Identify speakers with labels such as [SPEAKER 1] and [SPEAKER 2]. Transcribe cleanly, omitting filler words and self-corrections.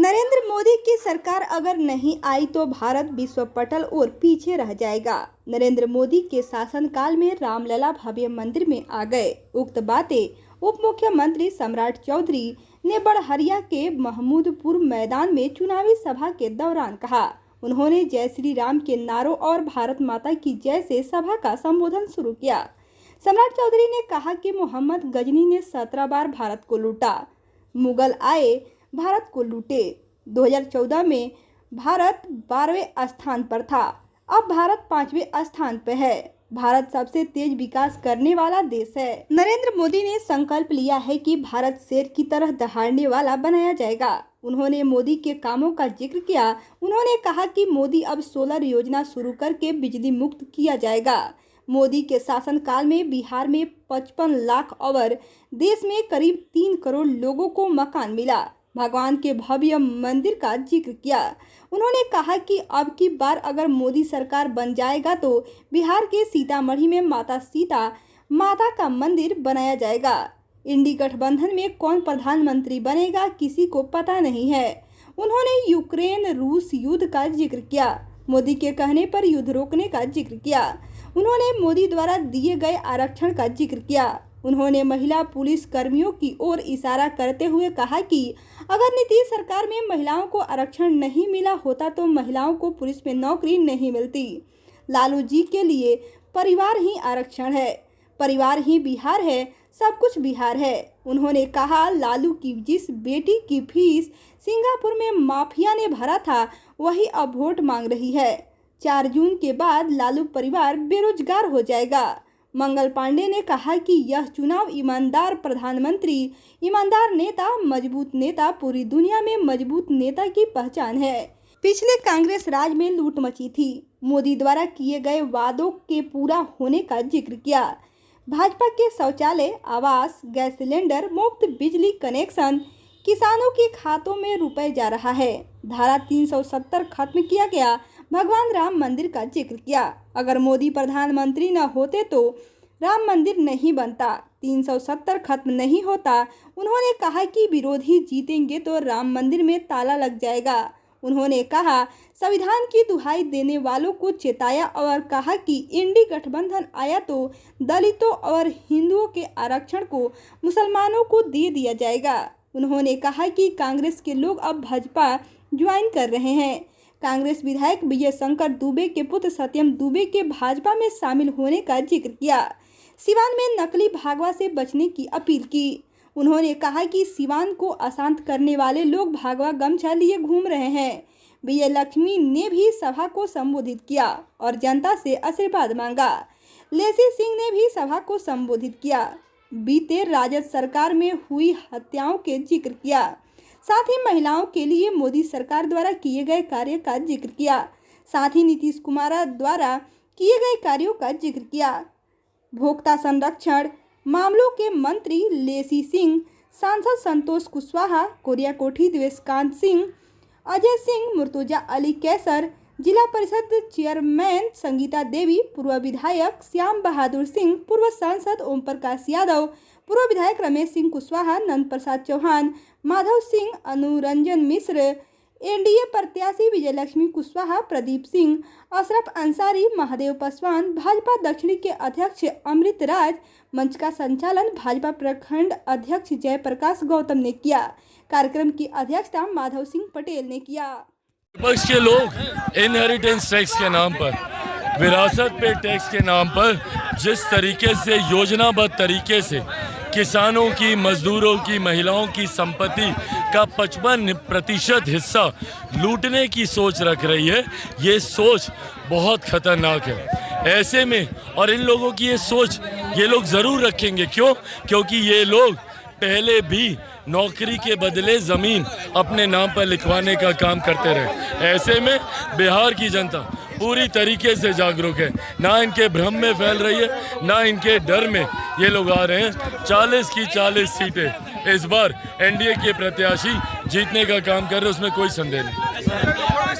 [SPEAKER 1] नरेंद्र मोदी की सरकार अगर नहीं आई तो भारत विश्व पटल और पीछे रह जाएगा। नरेंद्र मोदी के शासनकाल में रामलला भव्य मंदिर में आ गए। उक्त बातें उप मुख्यमंत्री सम्राट चौधरी ने बड़हरिया के महमूदपुर मैदान में चुनावी सभा के दौरान कहा। उन्होंने जय श्री राम के नारों और भारत माता की जय से सभा का संबोधन शुरू किया। सम्राट चौधरी ने कहा कि मोहम्मद गजनी ने 17 बार भारत को लूटा, मुगल आए भारत को लूटे। 2014 में भारत 12वें स्थान पर था, अब भारत 5वें स्थान पर है। भारत सबसे तेज विकास करने वाला देश है। नरेंद्र मोदी ने संकल्प लिया है कि भारत शेर की तरह दहाड़ने वाला बनाया जाएगा। उन्होंने मोदी के कामों का जिक्र किया। उन्होंने कहा कि मोदी अब सोलर योजना शुरू करके बिजली मुक्त किया जाएगा। मोदी के शासनकाल में बिहार में 55 लाख और देश में करीब 3 करोड़ लोगों को मकान मिला। भगवान के भव्य मंदिर का जिक्र किया। उन्होंने कहा कि अब की बार अगर मोदी सरकार बन जाएगा तो बिहार के सीतामढ़ी में माता सीता माता का मंदिर बनाया जाएगा। इंडी गठबंधन में कौन प्रधानमंत्री बनेगा किसी को पता नहीं है। उन्होंने यूक्रेन रूस युद्ध का जिक्र किया। मोदी के कहने पर युद्ध रोकने का जिक्र किया। उन्होंने मोदी द्वारा दिए गए आरक्षण का जिक्र किया। उन्होंने महिला पुलिस कर्मियों की ओर इशारा करते हुए कहा कि अगर नीतीश सरकार में महिलाओं को आरक्षण नहीं मिला होता तो महिलाओं को पुलिस में नौकरी नहीं मिलती। लालू जी के लिए परिवार ही आरक्षण है, परिवार ही बिहार है, सब कुछ बिहार है। उन्होंने कहा लालू की जिस बेटी की फीस सिंगापुर में माफिया ने भरा था वही अब वोट मांग रही है। 4 जून के बाद लालू परिवार बेरोजगार हो जाएगा। मंगल पांडे ने कहा कि यह चुनाव ईमानदार प्रधानमंत्री, ईमानदार नेता, मजबूत नेता, पूरी दुनिया में मजबूत नेता की पहचान है। पिछले कांग्रेस राज में लूट मची थी। मोदी द्वारा किए गए वादों के पूरा होने का जिक्र किया। भाजपा के शौचालय, आवास, गैस सिलेंडर, मुफ्त बिजली कनेक्शन, किसानों के खातों में रुपए जा रहा है। धारा 370 खत्म किया गया। भगवान राम मंदिर का जिक्र किया। अगर मोदी प्रधानमंत्री न होते तो राम मंदिर नहीं बनता, 370 खत्म नहीं होता। उन्होंने कहा कि विरोधी जीतेंगे तो राम मंदिर में ताला लग जाएगा। उन्होंने कहा संविधान की दुहाई देने वालों को चेताया और कहा कि इंडी गठबंधन आया तो दलितों और हिंदुओं के आरक्षण को मुसलमानों को दे दिया जाएगा। उन्होंने कहा कि कांग्रेस के लोग अब भाजपा ज्वाइन कर रहे हैं। कांग्रेस विधायक विजय शंकर दुबे के पुत्र सत्यम दुबे के भाजपा में शामिल होने का जिक्र किया। सिवान में नकली भागवा से बचने की अपील की। उन्होंने कहा कि सिवान को अशांत करने वाले लोग भागवा गमछा लिए घूम रहे हैं। विजय लक्ष्मी ने भी सभा को संबोधित किया और जनता से आशीर्वाद मांगा। लेसी सिंह ने भी सभा को संबोधित किया। बीते राजद सरकार में हुई हत्याओं के जिक्र किया। साथ ही महिलाओं के लिए मोदी सरकार द्वारा किए गए कार्य का जिक्र किया। साथ ही नीतीश कुमार द्वारा किए गए कार्यों का जिक्र किया। भोक्ता संरक्षण मामलों के मंत्री लेसी सिंह, सांसद संतोष कुशवाहा, कोरिया कोठी देवेशकांत सिंह, अजय सिंह, मुर्तुजा अली कैसर, जिला परिषद चेयरमैन संगीता देवी, पूर्व विधायक श्याम बहादुर सिंह, पूर्व सांसद ओम प्रकाश यादव, पूर्व विधायक रमेश सिंह कुशवाहा, नंद प्रसाद चौहान, माधव सिंह, अनुरंजन मिश्र, एनडीए प्रत्याशी विजय लक्ष्मी कुशवाहा, प्रदीप सिंह, अशरफ अंसारी, महादेव पासवान, भाजपा दक्षिणी के अध्यक्ष अमृत राज, मंच का संचालन भाजपा प्रखंड अध्यक्ष जयप्रकाश गौतम ने किया। कार्यक्रम की अध्यक्षता माधव सिंह पटेल ने किया।
[SPEAKER 2] विपक्ष के लोग इनहेरिटेंस टैक्स के नाम पर, विरासत पे टैक्स के नाम पर जिस तरीके से योजनाबद्ध तरीके से किसानों की, मजदूरों की, महिलाओं की संपत्ति का 55% हिस्सा लूटने की सोच रख रही है, ये सोच बहुत खतरनाक है। ऐसे में और इन लोगों की ये सोच ये लोग ज़रूर रखेंगे। क्यों? क्योंकि ये लोग पहले भी नौकरी के बदले ज़मीन अपने नाम पर लिखवाने का काम करते रहे। ऐसे में बिहार की जनता पूरी तरीके से जागरूक है। ना इनके भ्रम में फैल रही है, ना इनके डर में ये लोग आ रहे हैं। 40 की 40 सीटें इस बार एनडीए के प्रत्याशी जीतने का काम कर रहे हैं, उसमें कोई संदेह नहीं।